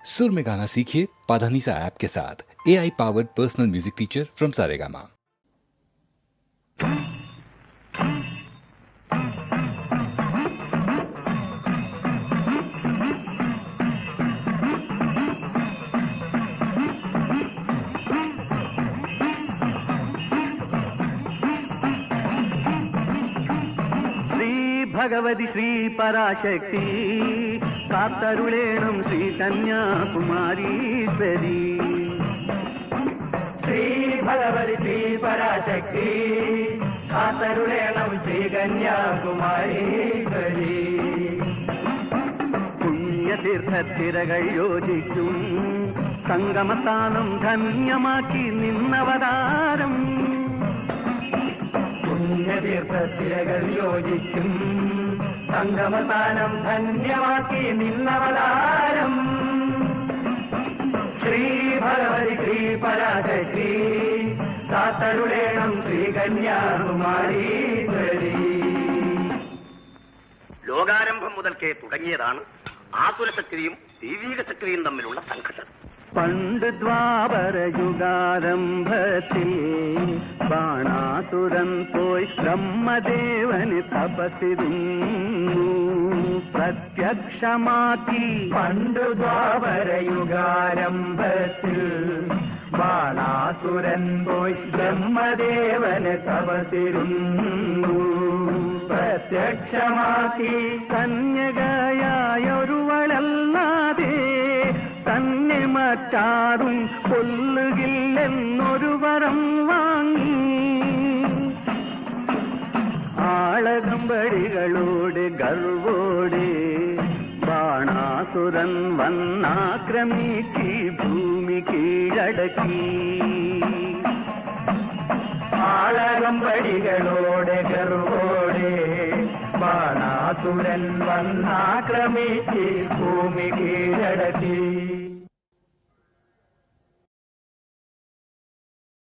सुर में गाना सीखिए पाधानीसा ऐप के साथ। AI powered personal music teacher from Saregama. Bhagavathi Sree Parashakti കാത്തരുളേണം ശ്രീ കന്യാകുമാരീശ്വരി. ശ്രീ ഭഗവതി ശ്രീ പരാശക്തി കാത്തരുളേണം ശ്രീ കന്യാകുമാരീശ്വരി. പുണ്യതീർത്ഥത്തിരകൾ യോജിക്കും സംഗമസ്ഥാനം ധന്യമാക്കി നിന്നവതാരം. പുണ്യതീർത്ഥത്തിരകൾ യോജിക്കും സംഗമസ്ഥാനം ധന്യമാക്കി നിന്നവതാരം. ശ്രീ ഭഗവതി ശ്രീ പരാശക്തി കാത്തരുളേണം ശ്രീ കന്യാകുമാരീശ്വരി. ലോകാരംഭം മുതൽക്കേ തുടങ്ങിയതാണ് ആസുരശക്തിയും ദൈവീക ശക്തിയും തമ്മിലുള്ള സംഘട്ടനം. പണ്ട് ദ്വാപരയുഗാരംഭത്തിൽ ബാണാസുരൻ പോയി ബ്രഹ്മദേവന് തപസ്സിരുന്നു പ്രത്യക്ഷമാക്കി. പണ്ട് ദ്വാപരയുഗാരംഭത്തിൽ ബാണാസുരൻ പോയി ബ്രഹ്മദേവന് തപസ്സിരുന്നു പ്രത്യക്ഷമാക്കി. കന്യകയായൊരുവളല്ലാതെ തന്നെ മറ്റാരും കൊല്ലുകില്ലെന്നൊരു വരം വാങ്ങി. ആളകമ്പടികളോട് ഗർവോടെ ബാണാസുരൻ വന്നാക്രമിച്ച് ഭൂമി കീഴടക്കി. ആളകമ്പടികളോട് ഗർവോടെ ബാണാസുരൻ വന്നാക്രമിച്ച് ഭൂമി കീഴടക്കി.